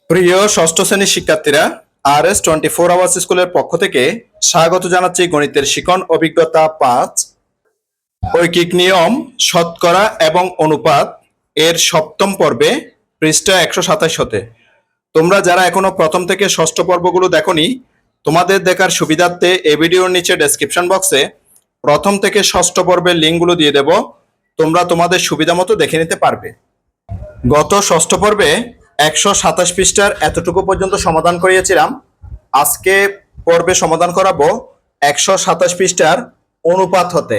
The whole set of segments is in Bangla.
প্রিয় ষষ্ঠ শ্রেণীর শিক্ষার্থীরা, RS24 আওয়ার্স স্কুলের পক্ষ থেকে স্বাগত জানাচ্ছি গণিতের শিখন অভিজ্ঞতা 5 ঐকিক নিয়ম, শতকরা এবং অনুপাত এর সপ্তম পর্বে পৃষ্ঠা 127 হতে। তোমরা যারা এখনো প্রথম থেকে ষষ্ঠ পর্বগুলো দেখোনি, তোমাদের দেখার সুবিধার্থে এই ভিডিওর নিচে ডেসক্রিপশন বক্সে প্রথম থেকে ষষ্ঠ পর্বের লিঙ্কগুলো দিয়ে দেব। তোমরা তোমাদের সুবিধা মতো দেখে নিতে পারবে। গত ষষ্ঠ পর্বে 127 পৃষ্ঠার এতটুকু পর্যন্ত সমাধান করিয়েছিলাম। আজকে পর্বে সমাধান করাবো 127 পৃষ্ঠার অনুপাত হতে।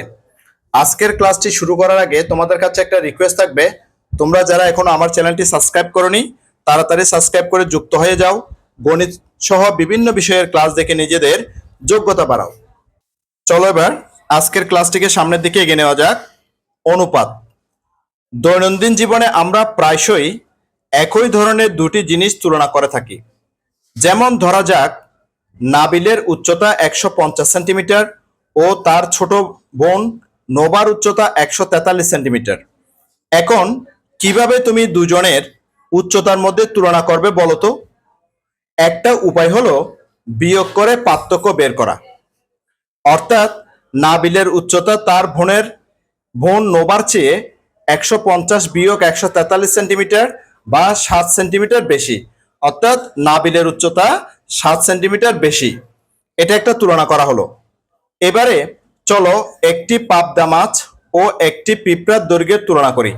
আজকের ক্লাসটি শুরু করার আগে তোমাদের কাছে একটা রিকোয়েস্ট থাকবে, তোমরা যারা এখনো আমার চ্যানেলটি সাবস্ক্রাইব করোনি তাড়াতাড়ি সাবস্ক্রাইব করে যুক্ত হয়ে যাও। গণিত সহ বিভিন্ন বিষয়ের ক্লাস দেখে নিজেদের যোগ্যতা বাড়াও। চলো এবার আজকের ক্লাসটিকে সামনের দিকে এগিয়ে নেওয়া যাক। অনুপাত। দৈনন্দিন জীবনে আমরা প্রায়শই একই ধরনের দুটি জিনিস তুলনা করে থাকি। যেমন ধরা যাক, নাবিলের উচ্চতা 150 সেন্টিমিটার ও তার ছোট বোন নোবার উচ্চতা 143 সেন্টিমিটার। এখন কিভাবে তুমি দুজনের উচ্চতার মধ্যে তুলনা করবে বলো তো? একটা উপায় হলো বিয়োগ করে পার্থক্য বের করা। অর্থাৎ নাবিলের উচ্চতা তার বোন নোবার চেয়ে 150 বিয়োগ 143 সেন্টিমিটার বা 7 সেন্টিমিটার বেশি। অর্থাৎ নাবিলের উচ্চতা 7 সেন্টিমিটার বেশি। এটা একটা তুলনা করা হলো। এবারে চলো একটি পাবদা মাছ ও একটি পিঁপড়ার দৈর্ঘ্যের তুলনা করি।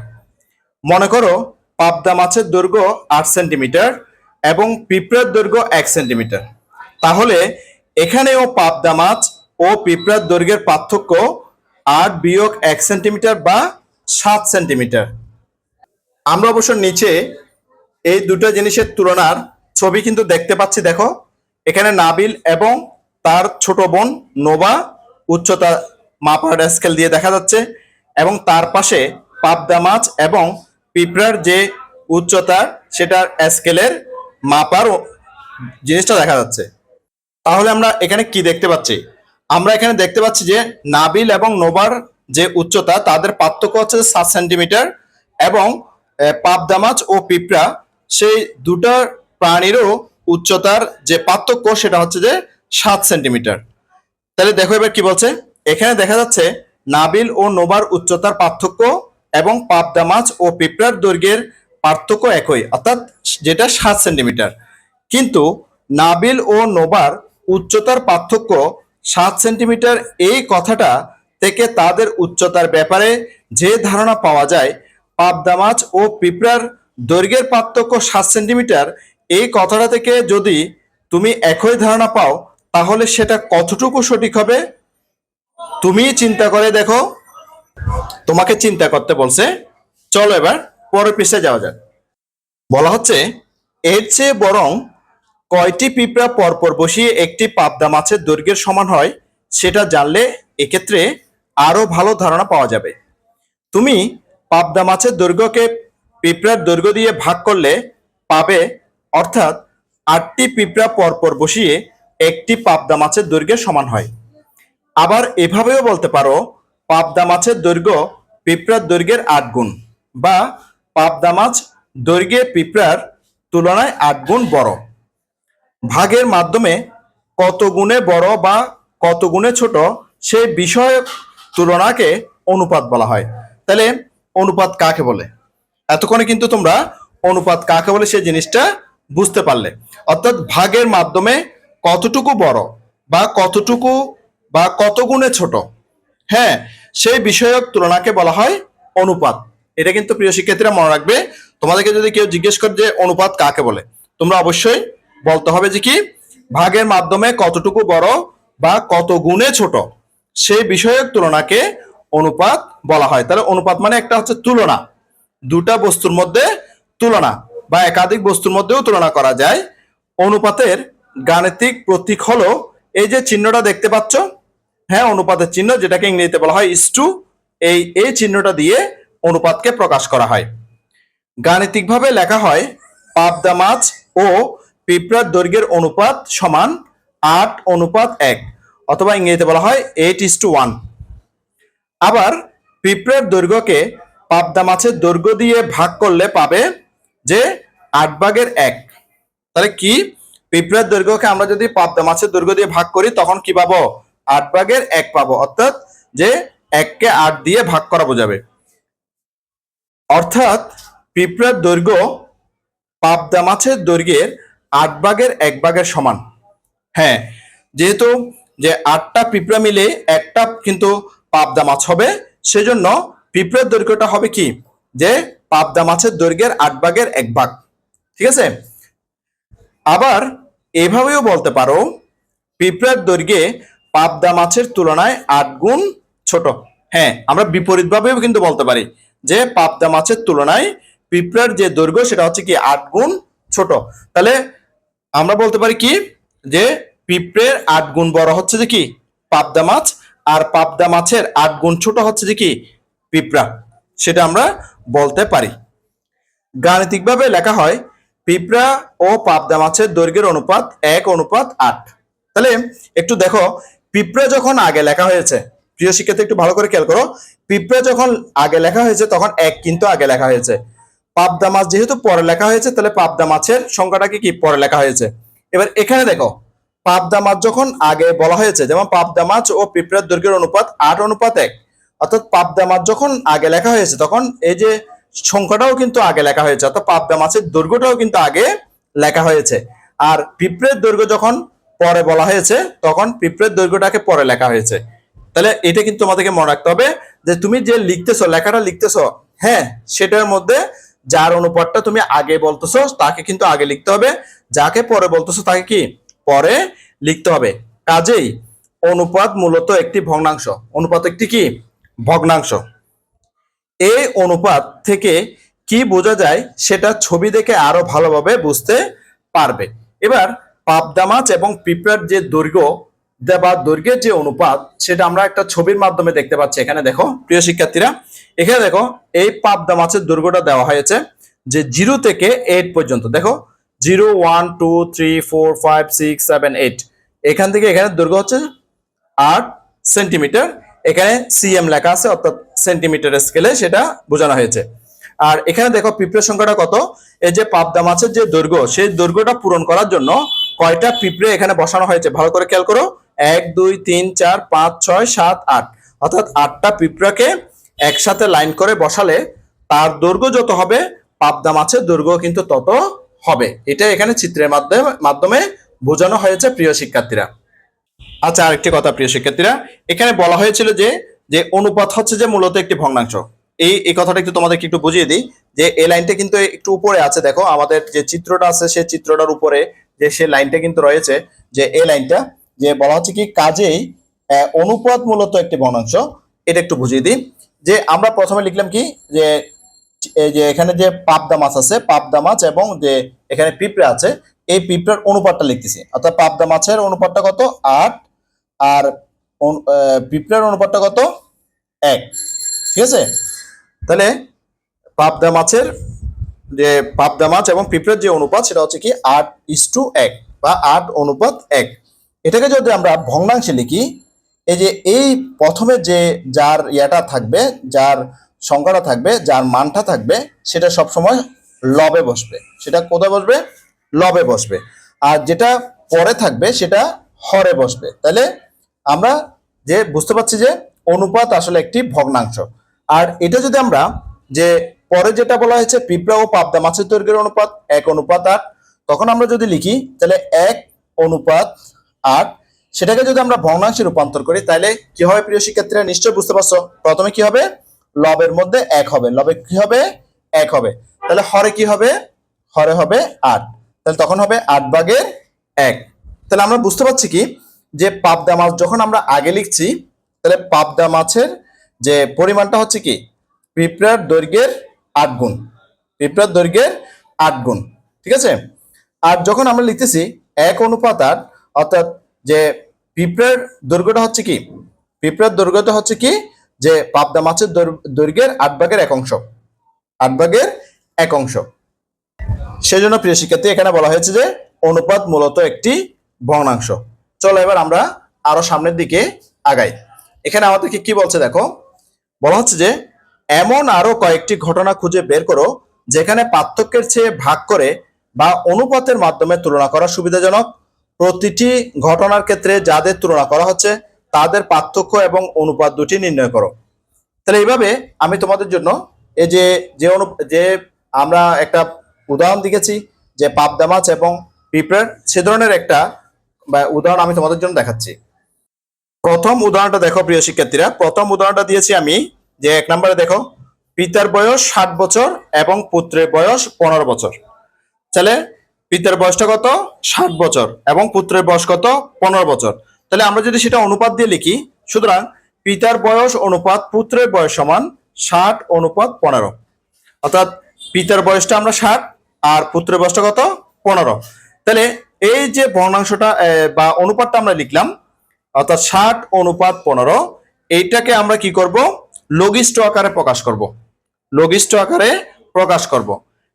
মনে করো পাবদা মাছের দৈর্ঘ্য 8 সেন্টিমিটার এবং পিঁপড়ার দৈর্ঘ্য 1 সেন্টিমিটার। তাহলে এখানেও পাবদা মাছ ও পিঁপড়ার দৈর্ঘ্যের পার্থক্য 8 বিয়োগ 1 সেন্টিমিটার বা 7 সেন্টিমিটার। আমরা অবশ্য নিচে এই দুটো জিনিসের তুলনার ছবি কিন্তু দেখতে পাচ্ছি। দেখো, এখানে নাবিল এবং তার ছোট বোন নোবা উচ্চতা মাপার স্কেল দিয়ে দেখা যাচ্ছে, এবং তার পাশে পাবদা মাছ এবং পিঁপড়ার যে উচ্চতা সেটার স্কেলের মাপার জিনিসটা দেখা যাচ্ছে। তাহলে আমরা এখানে কি দেখতে পাচ্ছি? আমরা এখানে দেখতে পাচ্ছি যে নাবিল এবং নোবার যে উচ্চতা তাদের পার্থক্য হচ্ছে 7 সেন্টিমিটার, এবং পাবদা মাছ ও পিঁপড়া সেই দুটো প্রাণীরও উচ্চতার যে পার্থক্য সেটা হচ্ছে যে 7 সেন্টিমিটার। তাহলে দেখো এবার কি বলছে। এখানে দেখা যাচ্ছে নাবিল ও নোবার উচ্চতার পার্থক্য এবং পাবদা মাছ ও পিঁপড়ার দৈর্ঘ্যের পার্থক্য একই, অর্থাৎ যেটা 7 সেন্টিমিটার। কিন্তু নাবিল ও নোবার উচ্চতার পার্থক্য 7 সেন্টিমিটার এই কথাটা থেকে তাদের উচ্চতার ব্যাপারে যে ধারণা পাওয়া যায়, পাবদা মাছ ও পিঁপড়ার দৈর্ঘ্যের পার্থক্য 7 সেন্টিমিটার এই কথাটা থেকে যদি তুমি একই ধারণা পাও, তাহলে সেটা কতটুকু সঠিক হবে তুমি চিন্তা করে দেখো। তোমাকে চিন্তা করতে বলছে। চলো এবার পরের পৃষ্ঠায় যাওয়া যাক। বলা হচ্ছে, এর চেয়ে বরং কয়টি পিঁপড়া পরপর বসিয়ে একটি পাবদা মাছের দৈর্ঘ্যের সমান হয় সেটা জানলে এক্ষেত্রে আরো ভালো ধারণা পাওয়া যাবে। তুমি পাবদা মাছের দৈর্ঘ্যকে পিঁপড়ার দৈর্ঘ্য দিয়ে ভাগ করলে পাবে, অর্থাৎ 8টি পিঁপড়া পরপর বসিয়ে একটি পাবদা মাছের দৈর্ঘ্যের সমান হয়। আবার এভাবেও বলতে পারো, পাবদা মাছের দৈর্ঘ্য পিঁপড়ার দৈর্ঘ্যের 8 গুণ, বা পাবদা মাছ দৈর্ঘ্যে পিঁপড়ার তুলনায় 8 গুণ বড়। ভাগের মাধ্যমে কত গুণে বড় বা কত গুণে ছোট সেই বিষয় তুলনাকে অনুপাত বলা হয়। তাহলে অনুপাত কাকে বলে? এতক্ষণে কিন্তু তোমরা অনুপাত কাকে বলে সেই জিনিসটা বুঝতে পারলে। অর্থাৎ ভাগের মাধ্যমে কতটুকু বড় বা কতটুকু বা কত গুণে ছোট, হ্যাঁ, সেই বিষয়ক তুলনাকে বলা হয় অনুপাত। এটা কিন্তু প্রিয় শিক্ষার্থীরা মনে রাখবে। তোমাদেরকে যদি কেউ জিজ্ঞেস করে যে অনুপাত কাকে বলে, তোমরা অবশ্যই বলতে হবে যে কি, ভাগের মাধ্যমে কতটুকু বড় বা কত গুণে ছোট সেই বিষয়ক তুলনাকে অনুপাত বলা হয়। তাহলে অনুপাত মানে একটা হচ্ছে তুলনা, দুটা বস্তুর মধ্যে তুলনা বা একাধিক বস্তুর মধ্যেও তুলনা করা যায়। অনুপাতের গাণিতিক প্রতীক হলো এই যে চিহ্নটা দেখতে পাচ্ছ, হ্যাঁ, অনুপাতের চিহ্ন, যেটাকে ইংরেজিতে বলা হয় ইস্টু। এই চিহ্নটা দিয়ে অনুপাতকে প্রকাশ করা হয়। গাণিতিকভাবে লেখা হয় পাবদা মাছ ও পিঁপড়ার দৈর্ঘ্যের অনুপাত সমান 8:1, অথবা ইংরেজিতে বলা হয় 8:1। আবার পিঁপড়ার দৈর্ঘ্যকে পাবদা মাছের দৈর্ঘ্য দিয়ে ভাগ করলে পাবে যে 8/1। তাহলে কি, পিঁপড়ার দৈর্ঘ্যকে আমরা যদি পাবদা মাছের দৈর্ঘ্য দিয়ে ভাগ করি তখন কি পাবো, 8/1 পাবো, অর্থাৎ যে 1-কে 8 দিয়ে ভাগ করা বোঝাবে। অর্থাৎ পিঁপড়ার দৈর্ঘ্য পাবদা মাছের দৈর্ঘ্যের 8/1 সমান। হ্যাঁ, যেহেতু যে 8টা পিঁপড়া মিলে একটা কিন্তু পাবদা মাছ হবে, সেজন্য পিঁপড়ার দৈর্ঘ্যটা হবে কি, যে পাবদা মাছের দৈর্ঘ্যের 8/1 ঠিক আছে। আবার এভাবেও বলতে পারো, পিঁপড়ার দৈর্ঘ্যে পাবদা মাছের তুলনায় 8 গুণ ছোট। হ্যাঁ, আমরা বিপরীত ভাবেও কিন্তু বলতে পারি যে পাবদা মাছের তুলনায় পিঁপড়ার যে দৈর্ঘ্য সেটা হচ্ছে কি 8 গুণ ছোট। তাহলে আমরা বলতে পারি কি, যে পিঁপড়ের 8 গুণ বড় হচ্ছে যে কি পাবদা মাছ, আর পাবদা মাছের 8 গুণ ছোট হচ্ছে যে কি পিঁপড়া, সেটা আমরা বলতে পারি। গাণিতিকভাবে লেখা হয় পিঁপড়া ও পাবদা মাছের দৈর্ঘ্যের অনুপাত 1:8। তাহলে একটু দেখো, পিঁপড়া যখন আগে লেখা হয়েছে, প্রিয় শিক্ষার্থী একটু ভালো করে খেয়াল করো, পিঁপড়া যখন আগে লেখা হয়েছে তখন 1 কিন্তু আগে লেখা হয়েছে। পাবদা মাছ যেহেতু পরে লেখা হয়েছে, তাহলে পাবদা মাছের সংখ্যাটাকে কি পরে লেখা হয়েছে। এবার এখানে দেখো, পাবদা মাছ যখন আগে বলা হয়েছে, যেমন পাবদা মাছ ও পিঁপড়ার দৈর্ঘ্যের অনুপাত 8:1, অর্থাৎ পাবদা মাছ যখন আগে লেখা হয়েছে তখন এই যে সংখ্যাটাও কিন্তু আগে লেখা হয়েছে, অর্থাৎ পাবদা মাছের দৈর্ঘ্যটাও কিন্তু আগে লেখা হয়েছে। আর পিঁপড়ের দৈর্ঘ্য যখন পরে বলা হয়েছে তখন পিঁপড়ের দৈর্ঘ্যটাকে পরে লেখা হয়েছে। তাহলে এটা কিন্তু তোমাদেরকে মনে রাখতে হবে যে তুমি যে লিখতেছো, লেখাটা লিখতেছো, হ্যাঁ, সেটার মধ্যে যার অনুপাতটা তুমি আগে বলতেছো তাকে কিন্তু আগে লিখতে হবে, যাকে পরে বলতেছো তাকে কি পরে লিখতে হবে। কাজেই অনুপাত মূলত একটি ভগ্নাংশ। অনুপাত একটি কি ভগ্নাংশ। এই অনুপাত থেকে কি বোঝা যায় সেটা ছবি দেখে আরো ভালোভাবে বুঝতে পারবে। এবার পাবদা মাছ এবং পিঁপড়ার যে দৈর্ঘ্য বা দৈর্ঘ্যের যে অনুপাত সেটা আমরা একটা ছবির মাধ্যমে দেখতে পাচ্ছি। এখানে দেখো প্রিয় শিক্ষার্থীরা, এখানে দেখো এই পাবদা মাছের দৈর্ঘ্যটা দেওয়া হয়েছে যে 0 থেকে 8 পর্যন্ত। দেখো 0, 1, 2, 3, 4, 5, 6, 7, 8, এখান থেকে এখানে দৈর্ঘ্য হচ্ছে 8 সেন্টিমিটার। এখানে সিএম লেখা আছে, অর্থাৎ সেন্টিমিটার স্কেলে সেটা বোঝানো হয়েছে। আর এখানে দেখো পিঁপড়ের সংখ্যাটা কত, এই যে পাবদা মাছের যে দৈর্ঘ্য, সেই দৈর্ঘ্যটা পূরণ করার জন্য কয়টা পিঁপড়ে এখানে বসানো হয়েছে ভালো করে খেয়াল করো। 1, 2, 3, 4, 5, 6, 7, 8, অর্থাৎ 8টা পিঁপড়াকে একসাথে লাইন করে বসালে তার দৈর্ঘ্য যত হবে পাবদা মাছের দৈর্ঘ্য কিন্তু তত হবে। এটা এখানে চিত্রের মাধ্যমে বোঝানো হয়েছে প্রিয় শিক্ষার্থীরা। আচ্ছা, আরেকটি কথা প্রিয় শিক্ষার্থীরা, এখানে বলা হয়েছিল যে যে অনুপাত হচ্ছে যে মূলত একটি ভগ্নাংশ। এই কথাটা একটু তোমাদেরকে একটু বুঝিয়ে দিই, যে এই লাইনটা কিন্তু একটু উপরে আছে। দেখো আমাদের যে চিত্রটা আছে সেই চিত্রটার উপরে যে সে লাইনটা কিন্তু রয়েছে, যে এই লাইনটা যে বলা হচ্ছে কি, কাজেই অনুপাত মূলত একটি ভগ্নাংশ। এটা একটু বুঝিয়ে দিই, যে আমরা প্রথমে লিখলাম কি, যে এই যে এখানে যে পাবদা মাছ আছে, পাবদা মাছ এবং যে এখানে পিঁপড়া আছে, এই পিঁপড়ার অনুপাতটা লিখতেছি। অর্থাৎ পাবদা মাছের অনুপাতটা কত, 8, আর পিঁপড়ার অনুপাতটা কত, 1, ঠিক আছে। তাহলে পাবদা মাছের যে পাবদা মাছ এবং পিঁপড়ার যে অনুপাত সেটা হচ্ছে কি 8:1 বা 8:1। এটাকে যদি আমরা ভগ্নাংশে লিখি, এই যে এই প্রথমে যে যার ইয়াটা থাকবে, যার সংখ্যাটা থাকবে, যার মানটা থাকবে, সেটা সবসময় লবে বসবে। সেটা কোথায় বসবে, লবে বসবে। আর যেটা পরে থাকবে সেটা হরে বসবে। তাহলে আমরা যে বুঝতে পারছি যে অনুপাত আসলে একটি ভগ্নাংশ। আর এটা যদি আমরা যে পরে যেটা বলা হয়েছে পিঁপড়া ও পাবদা মাছের দৈর্ঘ্যের অনুপাত 1:8, তখন আমরা যদি লিখি তাহলে 1:8, সেটাকে যদি আমরা ভগ্নাংশে রূপান্তর করি তাহলে কি হবে প্রিয় শিক্ষার্থীরা, নিশ্চয়ই বুঝতে পারছো। প্রথমে কি হবে, লবের মধ্যে 1 হবে, লবে কি হবে, 1 হবে। তাহলে হরে কি হবে, হরে হবে 8, তাহলে তখন হবে 8/1। তাহলে আমরা বুঝতে পারছি কি, যে পাবদা মাছ যখন আমরা আগে লিখছি, তাহলে পাবদা মাছের যে পরিমাণটা হচ্ছে কি পিঁপড়ার দৈর্ঘ্যের 8 গুণ, পিঁপড়ার দৈর্ঘ্যের 8 গুণ, ঠিক আছে। আর যখন আমরা লিখতেছি 1:8, অর্থাৎ যে পিঁপড়ার দৈর্ঘ্যটা হচ্ছে কি, পিঁপড়ার দৈর্ঘ্যটা হচ্ছে কি, যে পাবদা মাছের দৈর্ঘ্যের 8/1, 8/1। সেজন্য প্রিয় শিক্ষার্থী এখানে বলা হয়েছে যে অনুপাত মূলত একটি ভগ্নাংশ। চলো এবার আমরা আরো সামনের দিকে আগাই। এখানে আমাদেরকে কি বলছে দেখো, বলা হচ্ছে যে এমন আরো কয়েকটি ঘটনা খুঁজে বের করো যেখানে পার্থক্যের চেয়ে ভাগ করে বা অনুপাতের মাধ্যমে তুলনা করা সুবিধাজনক। প্রতিটি ঘটনার ক্ষেত্রে যাদের তুলনা করা হচ্ছে তাদের পার্থক্য এবং অনুপাত দুটি নির্ণয় করো। তাহলে এইভাবে আমি তোমাদের জন্য এই যে যে আমরা একটা উদাহরণ দিয়েছি যে পাবদা মাছ এবং পিঁপড়ের, সে ধরনের একটা উদাহরণ আমি তোমাদের জন্য দেখাচ্ছি। প্রথম উদাহরণটা দেখো প্রিয় শিক্ষার্থীরা, প্রথম উদাহরণটা দিয়েছি আমি, যে 1 নম্বরে দেখো পিতার বয়স 60 বছর এবং পুত্রের বয়স 15 বছর। তাহলে পিতার বয়সটা কত? 60 বছর এবং পুত্রের বয়স কত? 15 বছর। তাহলে আমরা যদি সেটা অনুপাত দিয়ে লিখি, সুতরাং পিতার বয়স অনুপাত পুত্রের বয়স সমান 60 অনুপাত 15। অর্থাৎ পিতার বয়সটা আমরা 60 আর পুত্রের বয়সটা কত? 15। তাহলে এই যে ভগ্নাংশটা বা অনুপাতটা আমরা লিখলাম, অর্থাৎ 60 অনুপাত 15, এইটাকে আমরা কি করব? লঘিষ্ঠ আকারে প্রকাশ করব। লঘিষ্ঠ আকারে প্রকাশ করব।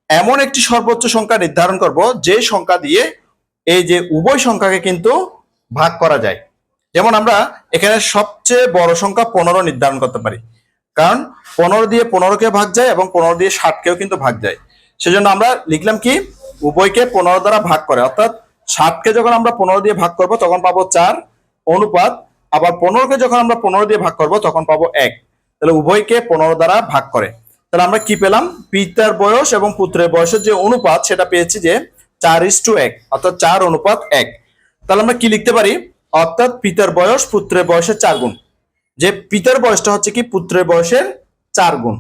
এমন একটি সর্বোচ্চ সংখ্যা নির্ধারণ করব যে সংখ্যা দিয়ে এই যে উভয় সংখ্যাকে কিন্তু ভাগ করা যায়। যেমন আমরা এখানে সবচেয়ে বড় সংখ্যা 15 নির্ধারণ করতে পারি, কারণ 15 দিয়ে 15কে ভাগ যায় এবং 15 দিয়ে 60কেও কিন্তু ভাগ যায়। সেজন্য আমরা লিখলাম কি, উভয়কে 15 দ্বারা ভাগ করে, অর্থাৎ 60কে যখন আমরা 15 দিয়ে ভাগ করব তখন পাবো 4 অনুপাত, আবার 15কে যখন আমরা 15 দিয়ে ভাগ করব তখন পাবো 1। তাহলে উভয়কে 15 দ্বারা ভাগ করে। তাহলে আমরা কি পেলাম? পিতার বয়স এবং পুত্রের বয়সের যে অনুপাত সেটা পেয়েছি যে 4:1, অর্থাৎ 4 অনুপাত 1। তাহলে আমরা কি লিখতে পারি? অর্থাৎ পিতার বয়স পুত্রের বয়সের 4 গুণ। যে পিতার বয়সটা হচ্ছে কি পুত্রের বয়সের 4 গুণ।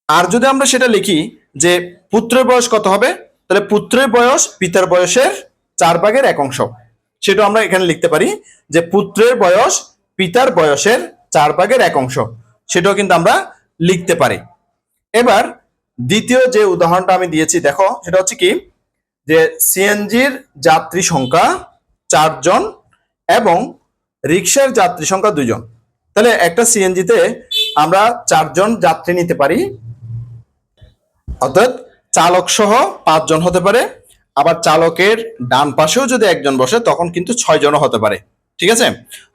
আর যদি আমরা সেটা লিখি যে পুত্রের বয়স কত হবে, তাহলে পুত্রের বয়স পিতার বয়সের 4/1 সেটা আমরা এখানে লিখতে পারি যে পুত্রের বয়স পিতার বয়সের 4/1, সেটাও কিন্তু আমরা লিখতে পারি। এবার দ্বিতীয় যে উদাহরণটা আমি দিয়েছি দেখো, সেটা হচ্ছে কি, যে সিএনজির যাত্রী সংখ্যা 4 জন এবং রিক্সার যাত্রী সংখ্যা 2 জন। তাহলে একটা সিএনজিতে আমরা 4 জন যাত্রী নিতে পারি, অর্থাৎ চালক সহ 5 জন হতে পারে। আবার চালকের ডান পাশেও যদি একজন বসে তখন কিন্তু 6 জনও হতে পারে। ঠিক আছে,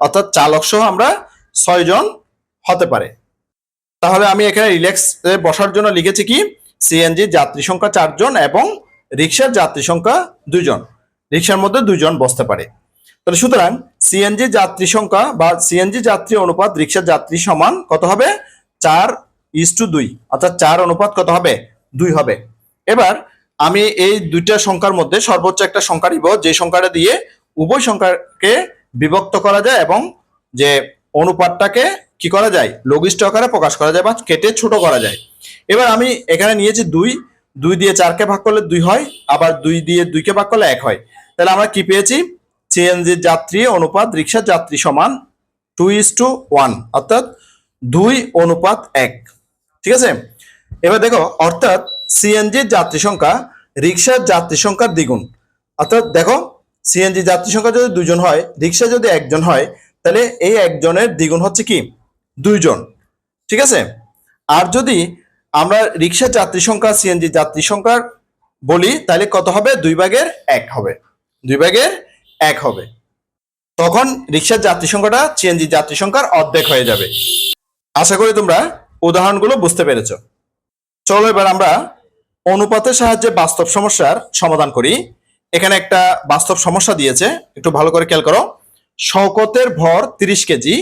অর্থাৎ চালক সহ আমরা 6 জন হতে পারে। তাহলে আমি এখানে রিল্যাক্স বসার জন্য লিখেছি কি, সিএনজি যাত্রী সংখ্যা 4 জন এবং রিক্সার যাত্রী সংখ্যা 2 জন। রিক্সার মধ্যে 2 জন বসতে পারে। তাহলে সুতরাং সিএনজি যাত্রী সংখ্যা বা সিএনজি যাত্রী অনুপাত রিক্সার যাত্রী সমান কত হবে? 4:2, অর্থাৎ 4 অনুপাত কত হবে? 2 হবে। এবার আমি এই দুইটা সংখ্যার মধ্যে সর্বোচ্চ একটা সংখ্যা নিব, যে সংখ্যাটা দিয়ে উভয় সংখ্যাকে বিভক্ত করা যায় এবং যে অনুপাতটাকে কি করা যায়? লঘিষ্ঠ আকারে প্রকাশ করা যায় বা কেটে ছোট করা যায়। এবার আমি এখানে নিয়েছি 2, 2 দিয়ে 4কে ভাগ করলে 2 হয়, আবার 2 দিয়ে 2কে ভাগ করলে 1 হয়। তাহলে আমরা কি পেয়েছি? সিএনজি যাত্রী অনুপাত রিক্সার যাত্রী সমান 2:1, অর্থাৎ 2 অনুপাত 1। ঠিক আছে, এবার দেখো, অর্থাৎ সিএনজির যাত্রী সংখ্যা রিক্সার যাত্রী সংখ্যার দ্বিগুণ। অর্থাৎ দেখো, সিএনজি যাত্রী সংখ্যা যদি 2 জন হয়, রিক্সা যদি 1 জন হয়, তাহলে এই 1 জনের দ্বিগুণ হচ্ছে কি? 2 জন। ঠিক আছে, আর যদি আমরা রিক্সার যাত্রী সংখ্যা সিএনজি যাত্রী সংখ্যার বলি, তাহলে কত হবে? 2/1 হবে। 2/1 হবে। তখন রিক্সার যাত্রী সংখ্যাটা সিএনজি যাত্রী সংখ্যার অর্ধেক হয়ে যাবে। আশা করি তোমরা উদাহরণগুলো বুঝতে পেরেছো। চলো এবার আমরা অনুপাতের সাহায্যে বাস্তব সমস্যার সমাধান করি। এখানে একটা বাস্তব সমস্যা দিয়েছে, একটু ভালো করে খেয়াল করো। শওকতের ভর 30 কেজি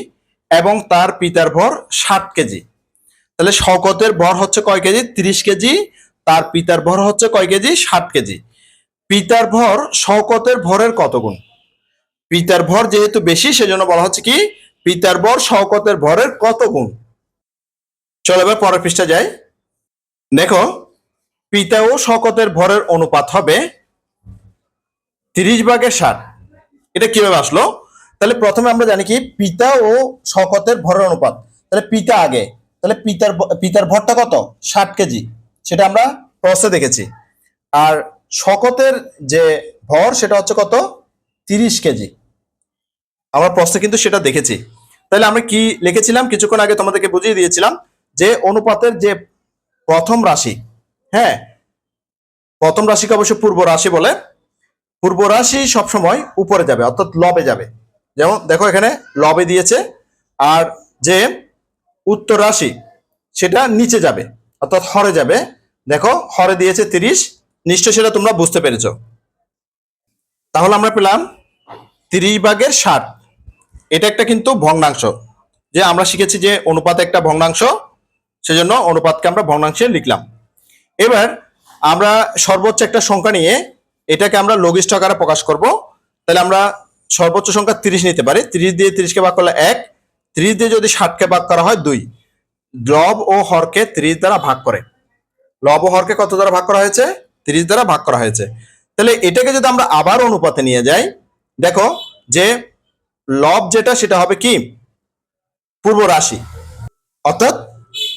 এবং তার পিতার ভর 60 কেজি। তাহলে শওকতের ভর হচ্ছে কয় কেজি? 30 কেজি। তার পিতার ভর হচ্ছে কয় কেজি? 60 কেজি। পিতার ভর শওকতের ভরের কত গুণ? পিতার ভর যেহেতু বেশি, সেজন্য বলা হচ্ছে কি, পিতার ভর শওকতের ভরের কত গুণ। চলো এবার পরের পৃষ্ঠা যাই। দেখো, পিতা ও শওকতের ভরের অনুপাত হবে 30/60। এটা কিভাবে আসলো? তাহলে প্রথমে আমরা জানি কি, পিতা ও শওকতের ভরের অনুপাত। তাহলে পিতা আগে, তাহলে পিতার ভরটা কত? 60 কেজি, সেটা আমরা প্রশ্নে দেখেছি। আর শওকতের যে ভর সেটা হচ্ছে কত? 30 কেজি, আমরা প্রশ্নে কিন্তু সেটা দেখেছি। তাহলে আমরা কি লিখেছিলাম? কিছুক্ষণ আগে তোমাদেরকে বুঝিয়ে দিয়েছিলাম যে অনুপাতের যে প্রথম রাশি, হ্যাঁ, প্রথম রাশিকে অবশ্য পূর্ব রাশি বলে। পূর্ব রাশি সবসময় উপরে যাবে, অর্থাৎ লবে যাবে। যেমন দেখো এখানে লবে দিয়েছে, আর যে উত্তর রাশি সেটা নিচে যাবে, অর্থাৎ হরে যাবে। দেখো হরে দিয়েছে 30, নিশ্চয় সেটা তোমরা বুঝতে পেরেছো। তাহলে আমরা পেলাম 30/60। এটা একটা কিন্তু ভগ্নাংশ, যে আমরা শিখেছি যে অনুপাত একটা ভগ্নাংশ, সেজন্য অনুপাতকে আমরা ভগ্নাংশে লিখলাম। এবার আমরা সর্বোচ্চ একটা সংখ্যা নিয়ে এটাকে আমরা লঘিষ্ঠ আকারে প্রকাশ করব। তাহলে আমরা সর্বোচ্চ সংখ্যা 30 নিতে পারি। 30 দিয়ে 30কে ভাগ করলে 1, 30 দিয়ে যদি 60কে ভাগ করা হয় 2। লব ও হরকে 30 দ্বারা ভাগ করে। লব ও হরকে কত দ্বারা ভাগ করা হয়েছে? 30 দ্বারা ভাগ করা হয়েছে। তাহলে এটাকে যদি আমরা আবার অনুপাতে নিয়ে যাই, দেখো যে লব যেটা সেটা হবে কি পূর্ব রাশি, অর্থাৎ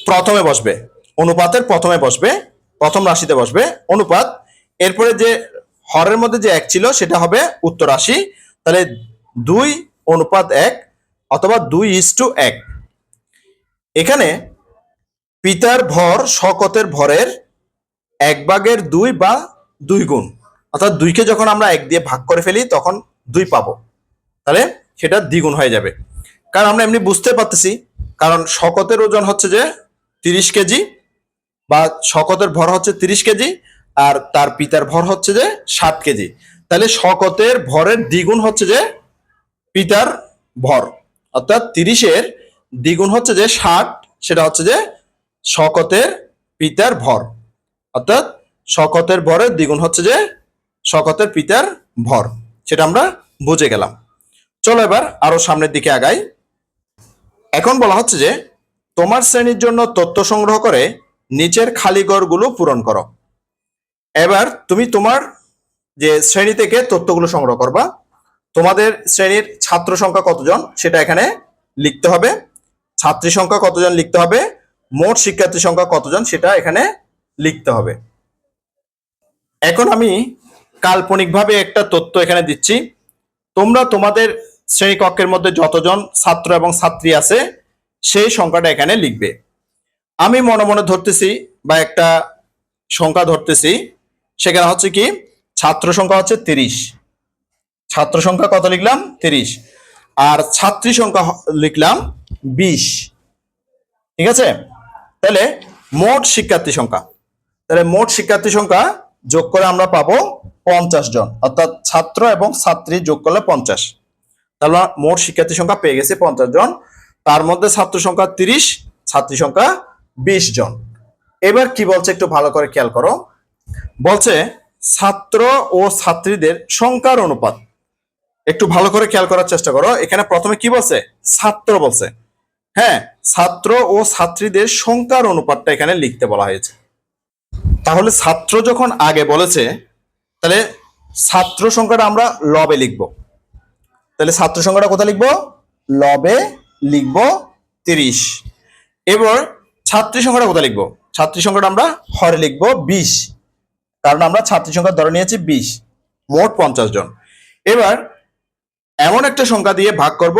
প্রথমে বসবে, অনুপাতের প্রথমে বসবে, প্রথম রাশিতে বসবে অনুপাত। এরপরে যে হরের মধ্যে যে 1 ছিল সেটা হবে উত্তর রাশি। তাহলে 2:1 অথবা 2:1। এখানে পিতার ভর শকতের ভরের 1/2 বা 2 গুণ, অর্থাৎ 2কে যখন আমরা 1 দিয়ে ভাগ করে ফেলি তখন 2 পাবো, তাহলে সেটা দ্বিগুণ হয়ে যাবে। কারণ আমরা এমনি বুঝতে পারতেছি, কারণ শকতের ওজন হচ্ছে যে 30 কেজি, বা শকতের ভর হচ্ছে 30 কেজি, আর তার পিতার ভর হচ্ছে যে 60 কেজি। তাহলে শকতের ভরের দ্বিগুণ হচ্ছে যে পিতার ভর, অর্থাৎ 30-এর দ্বিগুণ হচ্ছে যে 60, সেটা হচ্ছে যে শকতের পিতার ভর, অর্থাৎ শকতের ভরের দ্বিগুণ হচ্ছে যে শকতের পিতার ভর। সেটা আমরা বুঝে গেলাম। চলো এবার আরো সামনের দিকে আগাই। এখন বলা হচ্ছে যে তোমার শ্রেণীর জন্য তথ্য সংগ্রহ করে নিচের খালি ঘরগুলো পূরণ করো। এবার তুমি তোমার যে শ্রেণী থেকে তথ্যগুলো সংগ্রহ করবা, তোমাদের শ্রেণীর ছাত্র সংখ্যা কতজন সেটা এখানে লিখতে হবে, ছাত্রী সংখ্যা কতজন লিখতে হবে, মোট শিক্ষার্থী সংখ্যা কতজন সেটা এখানে লিখতে হবে। এখন আমি কাল্পনিকভাবে একটা তথ্য এখানে দিচ্ছি। তোমরা তোমাদের শ্রেণীকক্ষের মধ্যে যতজন ছাত্র এবং ছাত্রী আছে সেই সংখ্যাটা এখানে লিখবে। আমি মনে মনে ধরতেছি বা একটা সংখ্যা ধরতেছি, সেখানে হচ্ছে কি ছাত্র সংখ্যা হচ্ছে 30। ছাত্র সংখ্যা কত লিখলাম? 30। আর ছাত্রী সংখ্যা লিখলাম 20। ঠিক আছে? তাহলে মোট শিক্ষার্থী সংখ্যা, তাহলে মোট শিক্ষার্থী সংখ্যা যোগ করে আমরা পাবো 50 জন, অর্থাৎ ছাত্র এবং ছাত্রী যোগ করলে 50। তাহলে মোট শিক্ষার্থী সংখ্যা পেয়ে গেছে 50 জন। তার মধ্যে ছাত্র সংখ্যা 30, ছাত্রী সংখ্যা 20 জন। এবার কি বলছে একটু ভালো করে খেয়াল করো। বলছে ছাত্র ও ছাত্রীদের সংখ্যার অনুপাত। একটু ভালো করে খেয়াল করার চেষ্টা করো। এখানে প্রথমে কি বলছে? ছাত্র বলছে। হ্যাঁ, ছাত্র ও ছাত্রীদের সংখ্যার অনুপাতটা এখানে লিখতে বলা হয়েছে। তাহলে ছাত্র যখন আগে বলেছে, তাহলে ছাত্র সংখ্যাটা আমরা লবে লিখব। তাহলে ছাত্র সংখ্যাটা কোথায় লিখবো? লবে লিখবো 30। এবার ছাত্রী সংখ্যাটা কোথায় লিখবো? ছাত্রী সংখ্যাটা আমরা হরে লিখবো 20, কারণ আমরা ছাত্রী সংখ্যা ধরে নিয়েছি 20, মোট 50 জন। এবার এমন একটা সংখ্যা দিয়ে ভাগ করব,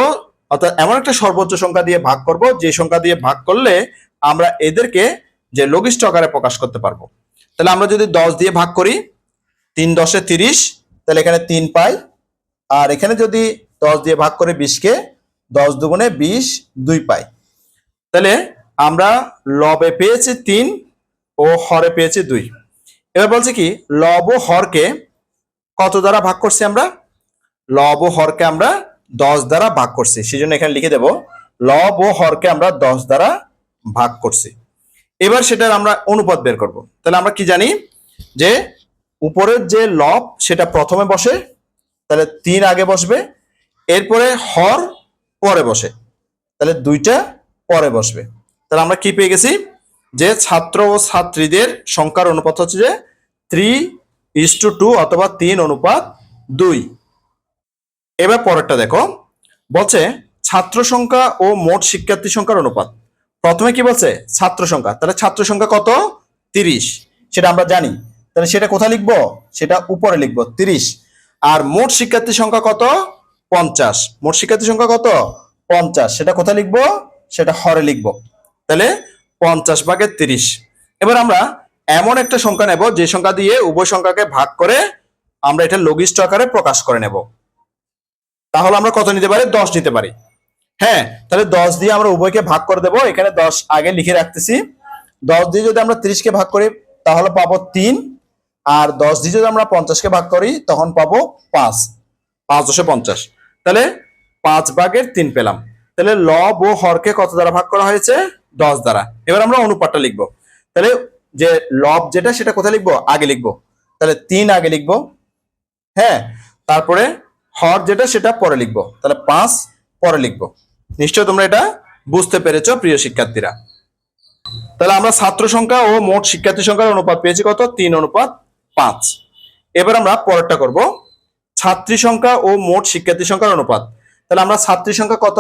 অর্থাৎ এমন একটা সর্বোচ্চ সংখ্যা দিয়ে ভাগ করব যে সংখ্যা দিয়ে ভাগ করলে আমরা এদেরকে যে লঘিষ্ঠ আকারে প্রকাশ করতে পারবো। তাহলে আমরা যদি 10 দিয়ে ভাগ করি, 3×10 = 30, তাহলে এখানে 3 পাই। আর এখানে যদি 10 দিয়ে ভাগ করে 20কে, 10×2 = 20, 2 পাই। তাহলে আমরা লবে পেয়েছি 3 ও হরে পেয়েছি 2। এবার বলছে কি লব ও হরকে কত দ্বারা ভাগ করছি আমরা? লব ও হরকে আমরা 10 দ্বারা ভাগ করছি, সেজন্য এখানে লিখে দেব লব ও হরকে আমরা 10 দ্বারা ভাগ করছি। এবার সেটার আমরা অনুপাত বের করব। তাহলে আমরা কি জানি যে উপরের যে লব সেটা প্রথমে বসে, তাহলে 3 আগে বসবে, এরপরে হর পরে বসে, তাহলে 2টা পরে বসবে। তাহলে আমরা কি পেয়ে গেছি যে ছাত্র ও ছাত্রীদের সংখ্যার অনুপাত হচ্ছে যে 3:2 অথবা 3:2। এবার পরেরটা দেখো, বলছে ছাত্র সংখ্যা ও মোট শিক্ষার্থী সংখ্যার অনুপাত। প্রথমে কি বলছে? ছাত্র সংখ্যা। তাহলে ছাত্র সংখ্যা কত? 30, সেটা আমরা জানি। তাহলে সেটা কোথায় লিখবো? সেটা উপরে লিখবো 30। আর মোট শিক্ষার্থী সংখ্যা কত? 50। মোট শিক্ষার্থী সংখ্যা কত? 50, সেটা কোথায় লিখবো? সেটা হরে লিখবো। তাহলে 50/30। এবার আমরা এমন একটা সংখ্যা নেব যে সংখ্যা দিয়ে উভয় সংখ্যাকে ভাগ করে আমরা এটা লঘিষ্ঠ আকারে প্রকাশ করে নেব। তাহলে আমরা কত নিতে পারি? 10 নিতে পারি। হ্যাঁ, তাহলে 10 দিয়ে আমরা উভয়কে ভাগ করে দেব। এখানে 10 আগে লিখে রাখতেছি। 10 দিয়ে যদি আমরা 30কে ভাগ করি তাহলে পাবো 3, আর 10 দিয়ে যদি আমরা 50-কে ভাগ করি তখন পাবো 5, 5 10 50। তাহলে 5/3 পেলাম। তাহলে লব ও হরকে কত দ্বারা ভাগ করা হয়েছে? 10 দ্বারা। এবার আমরা অনুপাতটা লিখবো। তাহলে যে লব যেটা সেটা কোথায় লিখবো? আগে লিখবো। তাহলে 3 আগে লিখবো, হ্যাঁ। তারপরে হর যেটা সেটা পরে লিখবো, তাহলে 5 পরে লিখবো। নিশ্চয় তোমরা এটা বুঝতে পেরেছো প্রিয় শিক্ষার্থীরা। তাহলে আমরা ছাত্র সংখ্যা ও মোট শিক্ষার্থী সংখ্যার অনুপাত পেয়েছি কত? 3:5। এবার আমরা পরেরটা করব, ছাত্রী সংখ্যা ও মোট শিক্ষার্থী সংখ্যার অনুপাত। তাহলে আমরা ছাত্রী সংখ্যা কত?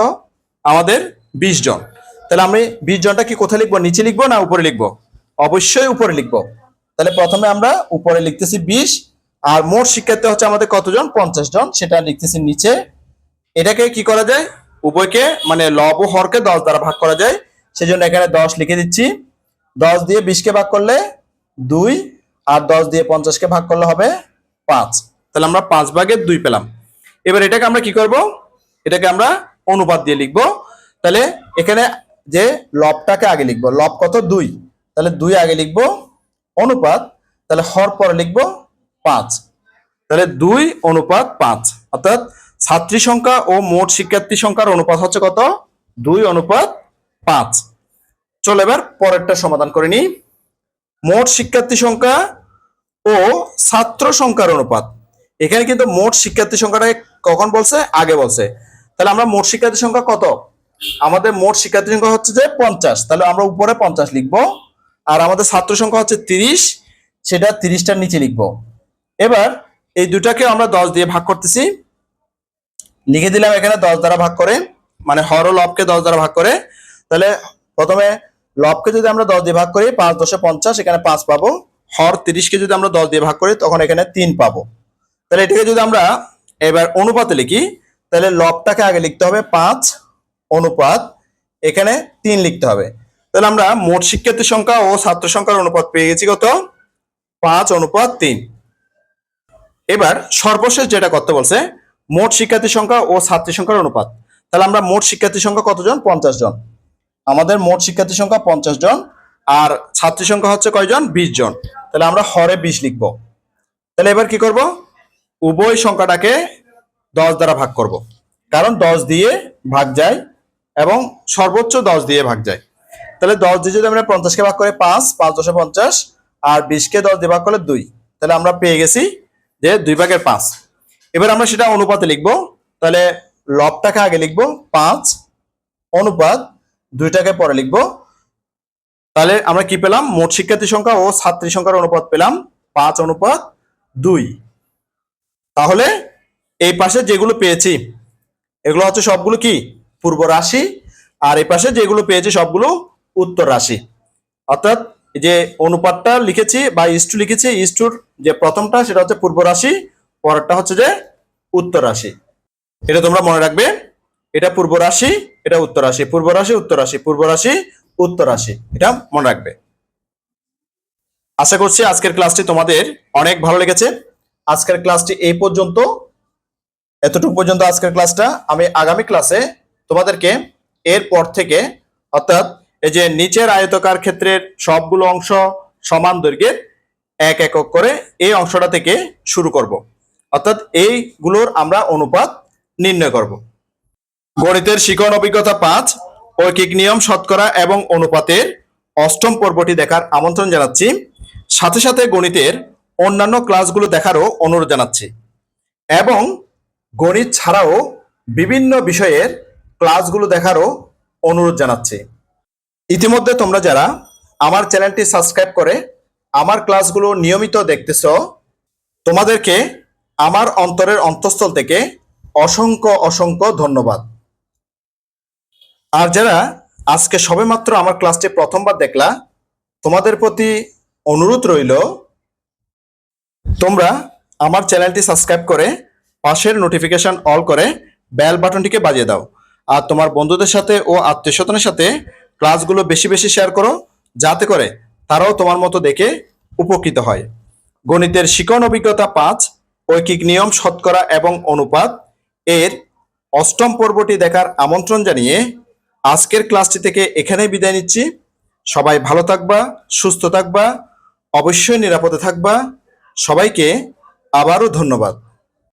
আমাদের 20 জন। তাহলে আমি 20 জনটা কি কোথায় লিখবো? নিচে লিখবো না উপরে লিখবো? অবশ্যই উপরে লিখবো। তাহলে প্রথমে আমরা উপরে লিখতেছি 20, আর মোট শিক্ষার্থী হচ্ছে আমাদের কতজন? 50 জন, সেটা লিখতেছি নিচে। এটাকে কি করা যায়? উভয়কে মানে লব ও হরকে 10 দ্বারা ভাগ করা যায়, সেজন্য এখানে 10 লিখে দিচ্ছি। 10 দিয়ে 20-কে ভাগ করলে 2, আর 10 দিয়ে 50-কে ভাগ করলে হবে 5। তাহলে আমরা 5/2 পেলাম। এবার এটাকে আমরা কি করব? এটাকে আমরা অনুপাত দিয়ে লিখবো। তাহলে এখানে যে লবটাকে আগে লিখবো, লব কত? 2, তাহলে 2 আগে লিখবো, অনুপাত, তাহলে হর পরে লিখবো 5। তাহলে 2:5, অর্থাৎ ছাত্রী সংখ্যা ও মোট শিক্ষার্থী সংখ্যার অনুপাত হচ্ছে কত? 2:5। চলো এবার পরেরটা সমাধান করে নিই। মোট শিক্ষার্থী সংখ্যা ও ছাত্র সংখ্যার অনুপাত। এখানে কিন্তু মোট শিক্ষার্থী সংখ্যাটা কখন বলছে? আগে বলছে। তাহলে আমরা মোট শিক্ষার্থী সংখ্যা কত? আমাদের মোট শিক্ষার্থী সংখ্যা হচ্ছে যে 50, তাহলে আমরা উপরে 50 লিখবো। আর আমাদের ছাত্র সংখ্যা হচ্ছে 30, সেটা 30টার নিচে লিখবো। এবার এই দুটাকে আমরা 10 দিয়ে ভাগ করতেছি, লিখে দিলাম এখানে 10 দ্বারা ভাগ করে, মানে হর ও লবকে 10 দ্বারা ভাগ করে। তাহলে প্রথমে লবকে যদি আমরা 10 দিয়ে ভাগ করি, 5 10 50, এখানে 5 পাবো। হর 30-কে যদি আমরা 10 দিয়ে ভাগ করি তখন এখানে 3 পাবো। তাহলে এটাকে যদি আমরা এবার অনুপাতে লিখি, তাহলে লবটাকে আগে লিখতে হবে 5, অনুপাত এখানে 3 লিখতে হবে। তাহলে আমরা মোট শিক্ষার্থী সংখ্যা ও ছাত্র সংখ্যার অনুপাত পেয়ে গেছি কত? 5:3। এবার সর্বশেষ যেটা করতে বলছে, মোট শিক্ষার্থী সংখ্যা ও ছাত্রী সংখ্যার অনুপাত। তাহলে আমরা মোট শিক্ষার্থী সংখ্যা কতজন? 50 জন। আমাদের মোট শিক্ষার্থী সংখ্যা 50 জন, আর ছাত্রী সংখ্যা হচ্ছে কয়জন? 20 জন। তাহলে আমরা হরে 20 লিখবো। তাহলে এবার কি করব? উভয় সংখ্যাটাকে 10 দ্বারা ভাগ করব, কারণ 10 দিয়ে ভাগ যায় এবং সর্বোচ্চ 10 দিয়ে ভাগ যায়। তাহলে 10 দিয়ে যদি আমরা 50-কে ভাগ করে 5, 5 10 50, আর 20-কে 10 দিয়ে ভাগ করলে 2, তাহলে আমরা পেয়ে গেছি যে 2/5। এবার আমরা সেটা অনুপাতে লিখবো। তাহলে লবটাকে আগে লিখবো 5, অনুপাত 2টাকে পরে লিখবো। তাহলে আমরা কি পেলাম? মোট শিক্ষার্থী সংখ্যা ও ছাত্রী সংখ্যার অনুপাত পেলাম 5:2। তাহলে এই পাশে যেগুলো পেয়েছি এগুলো হচ্ছে সবগুলো কি? পূর্ব রাশি, আর এই পাশে যেগুলো পেয়েছি সবগুলো উত্তর রাশি। অর্থাৎ যে অনুপাতটা লিখেছি বা ইস্টু লিখেছি, ইস্টুর যে প্রথমটা সেটা হচ্ছে পূর্ব রাশি, পরেরটা হচ্ছে যে উত্তর রাশি। এটা তোমরা মনে রাখবে, এটা পূর্ব রাশি, এটা উত্তর রাশি, পূর্ব রাশি উত্তর রাশি, পূর্ব রাশি উত্তর রাশি, এটা মনে রাখবে। আশা করছি আজকের ক্লাসটি তোমাদের অনেক ভালো লেগেছে। আজকের ক্লাসটি এই পর্যন্ত, এতটুকু পর্যন্ত আজকের ক্লাসটা। আমি আগামী ক্লাসে তোমাদেরকে এরপর থেকে, অর্থাৎ এই যে নিচের আয়তকার ক্ষেত্রের সবগুলো অংশ সমান দৈর্ঘ্যের, এক একক করে এই অংশটা থেকে শুরু করব। অর্থাৎ এইগুলোর আমরা অনুপাত নির্ণয় করব। গণিতের শিখন অভিজ্ঞতা 5, ঐকিক নিয়ম, শতকরা এবং অনুপাতের অষ্টম পর্বটি দেখার আমন্ত্রণ জানাচ্ছি। সাথে সাথে গণিতের অন্যান্য ক্লাসগুলো দেখারও অনুরোধ জানাচ্ছি, এবং গণিত ছাড়াও বিভিন্ন বিষয়ের ক্লাসগুলো দেখারও অনুরোধ জানাচ্ছি। ইতিমধ্যে তোমরা যারা আমার চ্যানেলটি সাবস্ক্রাইব করে আমার ক্লাসগুলো নিয়মিত দেখতেছো, তোমাদেরকে আমার অন্তরের অন্তঃস্থল থেকে অসংখ্য অসংখ্য ধন্যবাদ। আর যারা আজকে সবেমাত্র আমার ক্লাসটি প্রথমবার দেখলা, তোমাদের প্রতি অনুরোধ রইল তোমরা আমার চ্যানেলটি সাবস্ক্রাইব করে পাশের নোটিফিকেশন অল করে বেল বাটনটিকে বাজিয়ে দাও। আর তোমার বন্ধুদের সাথে ও আত্মীয়স্বজনের সাথে ক্লাসগুলো বেশি বেশি শেয়ার করো, যাতে করে তারাও তোমার মতো দেখে উপকৃত হয়। গণিতের শিখন অভিজ্ঞতা 5, ঐকিক নিয়ম, শতকরা এবং অনুপাত এর অষ্টম পর্বটি দেখার আমন্ত্রণ জানিয়ে আজকের ক্লাসটি থেকে এখানেই বিদায় নিচ্ছি। সবাই ভালো থাকবা, সুস্থ থাকবা, অবশ্যই নিরাপদে থাকবা। সবাইকে আবারও ধন্যবাদ।